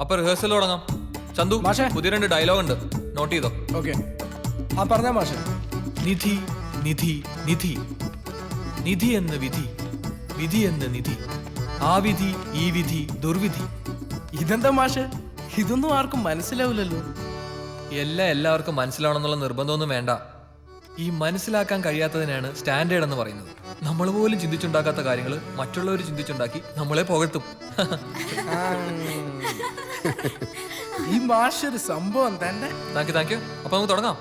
അപ്പൊ റിഹേഴ്സൽ തുടങ്ങാം. ചന്തു, മാഷേ. പുതിയ 2 ഡയലോഗ് ഉണ്ട്, നോട്ട് ചെയ്തോ. ഓക്കെ. ആ പറഞ്ഞ മാഷെ. നിധി നിധി നിധി, നിധി എന്ന് വിധി, വിധി എന്ന് നിധി, ആ വിധി ഈ വിധി ദുർവിധി. ഇതെന്താ മാഷെ, ഇതൊന്നും ആർക്കും മനസ്സിലാവില്ലല്ലോ. എല്ലാവർക്കും മനസ്സിലാവണമെന്നുള്ള നിർബന്ധമൊന്നും വേണ്ട. ഈ മനസ്സിലാക്കാൻ കഴിയാത്തതിനാണ് സ്റ്റാൻഡേർഡ് എന്ന് പറയുന്നത്. നമ്മൾ പോലും ചിന്തിച്ചുണ്ടാക്കാത്ത കാര്യങ്ങൾ മറ്റുള്ളവർ ചിന്തിച്ചുണ്ടാക്കി നമ്മളെ പുകഴ്ത്തും. ഈ മാഷൊരു സംഭവം തന്നെ. Thank you. അപ്പൊ നമുക്ക് തുടങ്ങാം.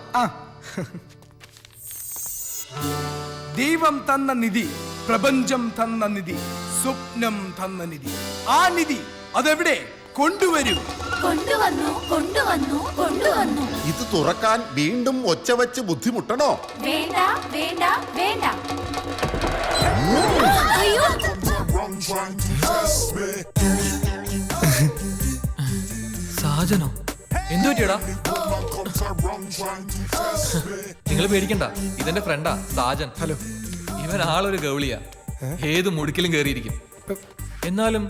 ദൈവം തന്ന നിധി, പ്രപഞ്ചം തന്ന നിധി, സ്വപ്നം തന്ന നിധി. ആ നിധി അതെവിടെ? കൊണ്ടുവരൂ. കൊണ്ടുവന്നു കൊണ്ടുവന്നു കൊണ്ടുവന്നു. ഇത് തുറക്കാൻ വീണ്ടും ഒച്ച വെച്ച് ബുദ്ധിമുട്ടണോ? വേണ്ട വേണ്ട വേണ്ട. അയ്യോ, സാജനോ, എന്തു പറ്റിയടാ? നിങ്ങൾ പേടിക്കണ്ട, ഇതെന്റെ ഫ്രണ്ടാ സാജൻ. ഹലോ. ഇവൻ ആളൊരു ഗൗളിയാ, ഏത് മുടുക്കിലും കേറിയിരിക്കും. എന്നാലും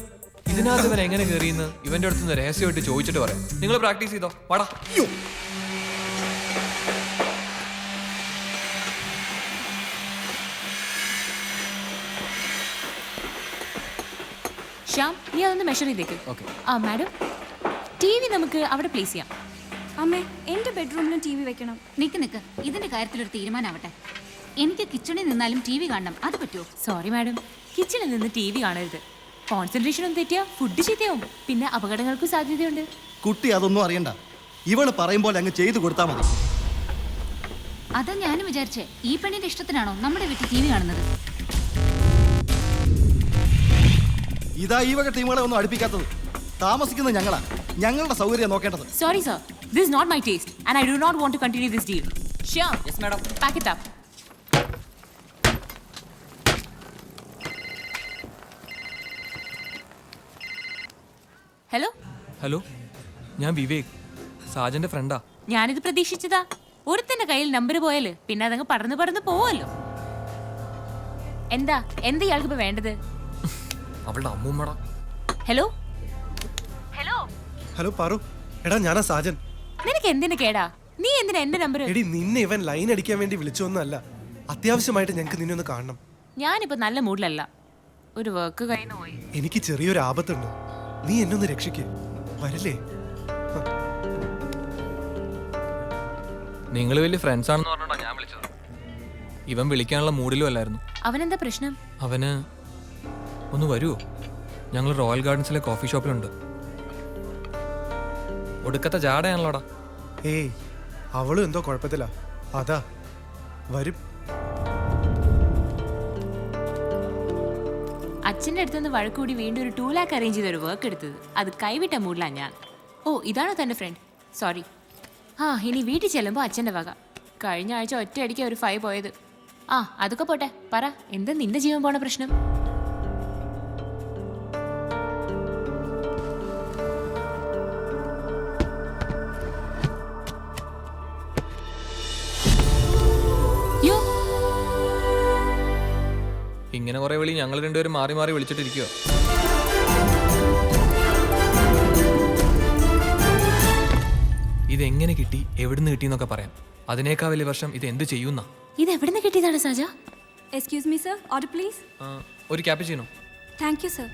ഇതിനകത്ത് ഇവൻ എങ്ങനെ കയറിയെന്ന് ഇവന്റെ അടുത്തുനിന്ന് രഹസ്യമായിട്ട് ചോദിച്ചിട്ട് പറയാം. നിങ്ങൾ പ്രാക്ടീസ് ചെയ്തോ, വാടാ. ശ്യാം, നീ അതൊന്ന് മെഷർ ചെയ്തേക്ക്. ആ മാഡം, TV നമുക്ക് അവിടെ പ്ലേസ് ചെയ്യാം. അമ്മേ, എന്റെ ബെഡ്റൂമിലും TV വെക്കണം. നിക്ക് ഇതിന്റെ കാര്യത്തിലൊരു തീരുമാനമാവട്ടെ. എനിക്ക് കിച്ചണിൽ നിന്നാലും TV കാണണം, അത് പറ്റുമോ? സോറി മാഡം, കിച്ചണിൽ നിന്ന് TV കാണരുത്. കോൺസെൻട്രേഷൻ ഒന്നും തെറ്റിയാ ഫുഡ് ചീത്തയാവും, പിന്നെ അപകടങ്ങൾക്കും സാധ്യതയുണ്ട്. കുട്ടി അതൊന്നും അറിയണ്ട, ഇവള് പറയുമ്പോൾ അങ്ങ് ചെയ്തു കൊടുത്താൽ മതി. അതാ ഞാനും വിചാരിച്ചേ, ഈ പെണ്ണിന്റെ ഇഷ്ടത്തിനാണോ നമ്മുടെ വീട്ടിൽ TV കാണുന്നത്? ഇതാ ഈ വക ടീമുകളെ ഒന്നും അടുപ്പിക്കാത്തത്. താമസിക്കുന്നത് ഞങ്ങളാ, ഞങ്ങളുടെ സൗകര്യം നോക്കേണ്ടത്. Sorry sir, this is not my taste and I do not want to continue this deal. Shyam, yes madam, pack it up. Hello hello, ഞാൻ വിവേക്, സാജന്റെ ഫ്രണ്ടാ. ഞാനിത് പ്രതീക്ഷിച്ചതാ. ഒരുത്തന്റെ കയ്യിൽ നമ്പർ പോയാല് പിന്നെ അതങ്ങ് പടർന്ന് പോവല്ലോ. എന്താ ഇയാൾക്ക് ഇപ്പൊ വേണ്ടത്? അവളുടെ അമ്മൂമ്മടാ. ഹലോ ഹലോ ഹലോ പാറു, എടാ ഞാനാ സാജൻ. നിനക്ക് എന്തിനു കേടാ? നീ എന്തിനാ എന്റെ നമ്പർ? എടി, നിന്നെ ഇവൻ ലൈൻ അടിക്കാൻ വേണ്ടി വിളിച്ചൊന്നുമല്ല, അത്യാവശ്യമായിട്ട് ഞങ്ങൾക്ക് നിന്നെ ഒന്ന് കാണണം. ഞാനിപ്പോ നല്ല മൂഡിലല്ല, ഒരു വർക്ക് കഴിഞ്ഞു പോയി. എനിക്ക് ചെറിയൊരു ആപത്തുണ്ട്, നീ എന്നെ ഒന്ന് രക്ഷിക്ക്, വരില്ലേ? നിങ്ങൾ വലിയ ഫ്രണ്ട്സ് ആണെന്ന് പറഞ്ഞോണ്ടാ ഞാൻ വിളിച്ചത്. ഇവൻ വിളിക്കാനുള്ള മൂഡിലും അല്ലായിരുന്നു. അവനെന്താ പ്രശ്നം? അവന് ഒന്ന് വരുമോ? ഞങ്ങൾ റോയൽ ഗാർഡൻസിലെ കോഫി ഷോപ്പിലുണ്ട്. ഒടുക്കത്തെ ജാടയാണല്ലോടാ. ഏയ്, അവളും എന്തോ കുഴപ്പത്തിലാ, അതാ വരും. അച്ഛൻ്റെ അടുത്തുനിന്ന് വഴക്കൂടി വീണ്ടും ഒരു 2 lakh അറേഞ്ച് ചെയ്തൊരു വർക്ക് എടുത്തത്. അത് കൈവിട്ട മൂഡിലാണ് ഞാൻ. ഓ, ഇതാണോ തൻ്റെ ഫ്രണ്ട്? സോറി. ഇനി വീട്ടിൽ ചെല്ലുമ്പോൾ അച്ഛൻ്റെ വക. കഴിഞ്ഞ ആഴ്ച ഒറ്റയടിക്ക് ഒരു 5 പോയത്. അതൊക്കെ പോട്ടെ, പറ, എന്താ നിന്റെ ജീവൻ പോണ പ്രശ്നം? ഇങ്ങനെ കുറെ വിളി ഞങ്ങൾ രണ്ടുപേരും മാറി മാറി വിളിച്ചിട്ടിരിക്കുക. ഇതെങ്ങനെ കിട്ടി, എവിടുന്ന് കിട്ടി എന്നൊക്കെ പറയാം. അതിനേക്കാൾ വലിയ വർഷം ഇത് എന്ത് ചെയ്യുന്ന. ഇത് എവിടുന്ന് കിട്ടിയതാണ് Saja? Excuse me sir, order please. ഒരു ക്യാപ്പുച്ചിനോ. Thank you sir.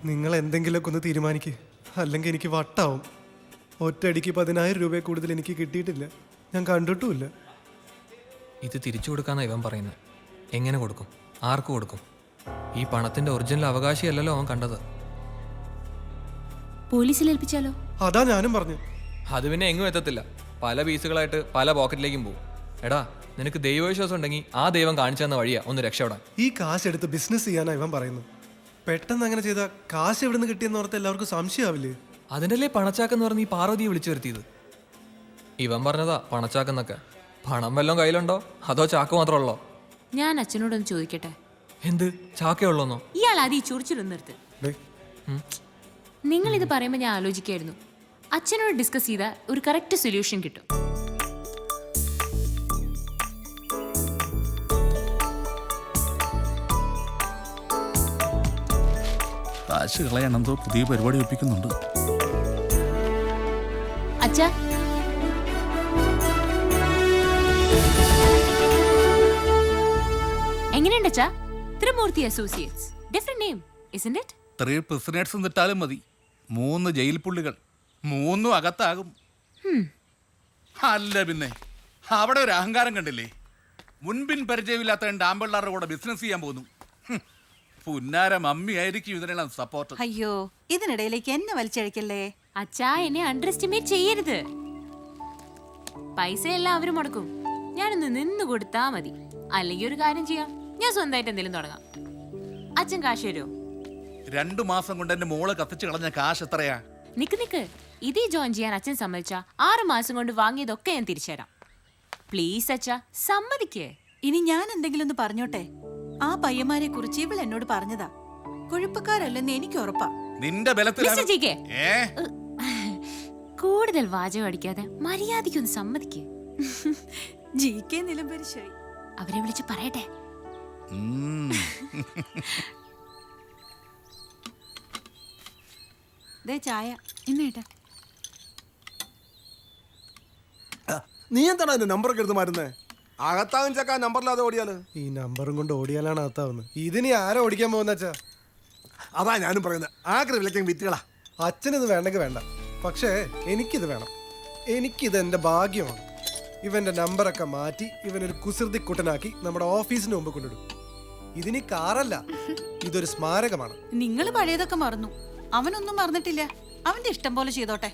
നിങ്ങൾ എന്തെങ്കിലുമൊക്കെ ഒന്ന് തീരുമാനിക്ക്, അല്ലെങ്കിൽ എനിക്ക് വട്ടാവും. ഒറ്റയടിക്ക് 10,000 രൂപയെ കൂടുതൽ എനിക്ക് കിട്ടിയിട്ടില്ല, ഞാൻ കണ്ടിട്ടുമില്ല. ഇത് തിരിച്ചു കൊടുക്കാന്നാ ഇവൻ പറയുന്നത്. എങ്ങനെ കൊടുക്കും? ആർക്ക് കൊടുക്കും? ഈ പണത്തിന്റെ ഒറിജിനൽ അവകാശിയല്ലല്ലോ അവൻ കണ്ടത്. പോലീസിൽ ഏൽപ്പിച്ചാലോ? അതാ ഞാനും പറഞ്ഞു. അത് പിന്നെ എങ്ങും എത്തത്തില്ല, പല പീസുകളായിട്ട് പല പോക്കറ്റിലേക്കും പോകും. എടാ, നിനക്ക് ദൈവവിശ്വാസം ഉണ്ടെങ്കിൽ ആ ദൈവം കാണിച്ചു തന്ന വഴിയാ ഒന്ന് രക്ഷപ്പെടാൻ. ഈ കാശ് എടുത്ത് ബിസിനസ് ചെയ്യാനാ ഇവൻ പറയുന്നത്. പെട്ടെന്ന് അങ്ങനെ ചെയ്താൽ കാശ് എവിടെ നിന്ന് കിട്ടിയെന്ന് ഓർത്ത് എല്ലാവർക്കും സംശയമാവില്ലേ? അതിനല്ലേ പണച്ചാക്കെന്ന് പറഞ്ഞ് ഈ പാർവതിയെ വിളിച്ചു വരുത്തിയത്. ഇവൻ പറഞ്ഞതാ പണച്ചാക്കെന്നൊക്കെ. പണം വല്ലതും കയ്യിലുണ്ടോ അതോ ചാക്ക് മാത്രമുള്ളോ? ഞാൻ അച്ഛനോടൊന്ന് ചോദിക്കട്ടെ. എന്ത് ചാക്കേ ഉള്ളോന്നോ? ഇയാൾ ആദ്യം ഈ ചൊറിച്ചിലൊന്നും നിർത്ത്. നിങ്ങൾ ഇത് പറയുമ്പോൾ ഞാൻ ആലോചിക്കായിരുന്നു, അച്ഛനോട് ഡിസ്കസ് ചെയ്താൽ ഒരു കറക്റ്റ് സൊല്യൂഷൻ കിട്ടും. കാശ് കളയാൻ എന്തോ പുതിയ പരിപാടി ഒപ്പിക്കുന്നുണ്ട്. അച്ഛാ, എങ്ങനെയുണ്ട് അച്ഛാ? Trimurthi associates, different name isn't it? 3 prisoners നിട്ടാലും മതി, 3 ജയിൽ പുള്ളികൾ, 3 അകത്താകും. അല്ല പിന്നെ അവിടെ ഒരു അഹങ്കാരം കണ്ടില്ലേ? മുൻപിൻ പരിചയമില്ലാത്ത 2 ആമ്പിള്ളാരുടെ കൂടെ ബിസിനസ് ചെയ്യാൻ പോകുന്നു. പുന്നാര മമ്മി ആയിരിക്കും ഇതിനെല്ലാം സപ്പോർട്ട്. അയ്യോ, ഇതിനിടയിലേക്ക് എന്നെ വലിച്ചഴിക്കല്ലേ. അച്ഛാ, എന്നെ അണ്ടർ എസ്റ്റിമേറ്റ് ചെയ്യരുത്. പൈസ എല്ലാം അവര് മുടക്കും, ഞാനൊന്ന് നിന്ന് കൊടുത്താ മതി. അല്ലെങ്കിൽ ഒരു കാര്യം ചെയ്യാം, ഞാൻ സ്വന്തമായിട്ട് എന്തെങ്കിലും തുടങ്ങാം. അച്ഛൻ കാശ് തരുമോ? 2 മാസം കൊണ്ട് എന്റെ മോള് കത്തിച്ച് കളഞ്ഞ കാശ് എത്രയാ? നിക്ക്, ഇതേ ജോയിൻ ചെയ്യാൻ അച്ഛൻ സമ്മതിച്ചാ 6 മാസം കൊണ്ട് വാങ്ങിയതൊക്കെ ഞാൻ തിരിച്ചുതരാം. പ്ലീസ് അച്ഛാ, സമ്മതിക്കേ. ഇനി ഞാൻ എന്തെങ്കിലും ഒന്ന് പറഞ്ഞോട്ടെ? ആ പയ്യന്മാരെ കുറിച്ച് ഇവൾ എന്നോട് പറഞ്ഞതാ. കുഴപ്പക്കാരല്ലെന്ന് എനിക്ക് ഉറപ്പാ. നിന്റെ മിസ്റ്റർ ജി കെ, ബലത്തിൽ കൂടുതൽ വാചകം അടിക്കാതെ മര്യാദയ്ക്കൊന്ന് സമ്മതിക്കേ. GK നിലംപരിശായി. അവരെ വിളിച്ച് പറയട്ടെ. ദേ ചായ. ഇന്നേട്ടാ, നീ എന്താണ് അതിന്റെ നമ്പറൊക്കെ എടുത്ത് മാറ്റുന്നേ? അകത്താകും ചക്ക നമ്പറില്ലാതെ ഓടിയാല്. ഈ നമ്പറും കൊണ്ട് ഓടിയാലാണ് അകത്താവുന്നത്. ഇതിനി ആരോ ഓടിക്കാൻ പോകുന്ന അച്ഛാ? അതാ ഞാനും പറയുന്നത്, ആഗ്രഹ വിലക്കും വിറ്റുകളാ. അച്ഛനിത് വേണ്ടെങ്കിൽ വേണ്ട, പക്ഷേ എനിക്കിത് വേണം. എനിക്കിത് എൻ്റെ ഭാഗ്യമാണ്. ഇവന്റെ നമ്പറൊക്കെ മാറ്റി ഇവനൊരു കുസൃതി കുട്ടനാക്കി നമ്മുടെ ഓഫീസിന് മുമ്പ് കൊണ്ടിടും. ഇതിനി കാറല്ല, ഇതൊരു സ്മാരകമാണ്. നിങ്ങൾ പഴയതൊക്കെ മറന്നു, അവനൊന്നും മറന്നിട്ടില്ല. അവന്റെ ഇഷ്ടം പോലെ ചെയ്തോട്ടെ.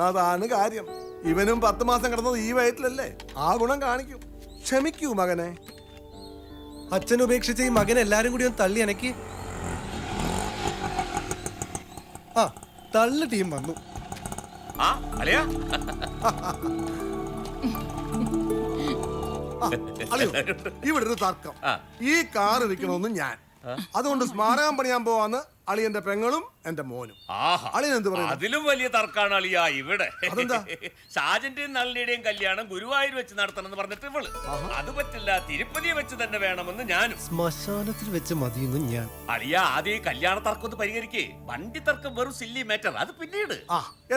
അതാണ് കാര്യം. ഇവനും 10 മാസം കിടന്നത് ഈ വയറ്റിലല്ലേ, ആ ഗുണം കാണിക്കും. ക്ഷമിക്കൂ മകനെ. അച്ഛൻ ഉപേക്ഷിച്ച ഈ മകൻ എല്ലാരും കൂടി ഒന്ന് തള്ളി അനക്കി. ആ, തള്ളു ടീം വന്നു. ഇവിടെ ഒരു തർക്കം. ഈ കാറ് വിൽക്കണമെന്ന് ഞാൻ, അതുകൊണ്ട് സ്മാരകം പണിയാൻ പോവാന്ന് അളിയന്റെ പെങ്ങളും എന്റെ മോനും. അളിയൻ എന്ത് പറയും? അതിലും വലിയ തർക്കാണ് അളിയ ഇവിടെ. അതെന്താ? ഷാജന്റെയും നളിനിയുടെയും കല്യാണം ഗുരുവായൂർ വെച്ച് നടത്തണം എന്ന് പറഞ്ഞിട്ട് ഇവള് അത് പറ്റില്ല, തിരുപ്പതി വെച്ച് തന്നെ വേണമെന്ന് ഞാനും. ശ്മശാനത്തിൽ വെച്ച് മതിയെന്ന് ഞാൻ. അളിയ ആദ്യം കല്യാണ തർക്കം ഒന്ന് പരിഹരിക്കേ. വണ്ടി തർക്കം വെറും സില്ലി മാറ്റർ, അത് പിന്നീട്.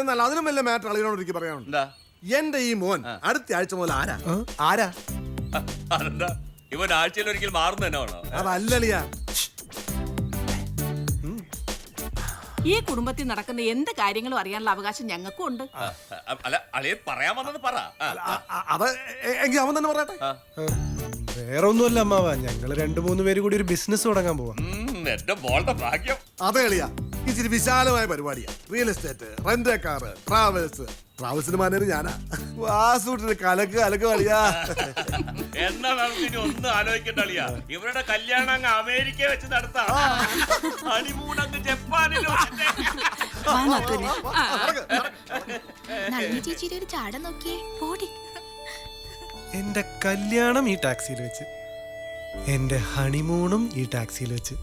എന്നാൽ അതിനും വല്ല മാറ്റർ അളിയനോട് എനിക്ക് പറയാനുണ്ട്. എന്താ? എന്റെ ഈ മോൻ അടുത്ത ആഴ്ച മുതൽ ആരാ? അതെന്താ, ഇവൻ ആഴ്ചയിൽ ഒരിക്കൽ മാറുന്ന തന്നെ വേണോ? അതല്ലളിയ, ഈ കുടുംബത്തിൽ നടക്കുന്ന എന്ത് കാര്യങ്ങളും അറിയാനുള്ള അവകാശം ഞങ്ങൾക്കും ഉണ്ട്. അല്ല, അളിയൻ പറയാൻ വന്നത് പറ. അത് എങ്കിൽ അവൻ തന്നെ പറയട്ടെ. വേറെ ഒന്നുമല്ല അമ്മാവ, ഞങ്ങള് 2-3 പേര് കൂടി ഒരു ബിസിനസ് തുടങ്ങാൻ പോവാ. എന്റെ മോളുടെ ഭാഗ്യം. അതെ അളിയ, ഇച്ചിരി വിശാലമായ പരിപാടിയാ. റിയൽ എസ്റ്റേറ്റ്, റെന്റ് കാറ്, ട്രാവൽസിന് മാനേജർ ഞാനാ. വാസൂട്ടിന് കലക്ക് കളിയാ. എന്നാ നമുക്ക് ഒന്നും ആലോചിക്കണ്ട അളിയ, ഇവരുടെ കല്യാണം അങ്ങ് അമേരിക്ക വെച്ച് നടത്താം. ഹണിമൂൺ അങ്ങ് ജപ്പാനിൽ ചേച്ചിയുടെ ഒരു ചാട നോക്കിയേ. പോടി. എന്റെ കല്യാണം ഈ ടാക്സിയിൽ വെച്ച്, എന്റെ ഹണിമൂണും ഈ ടാക്സിയിൽ വെച്ച്.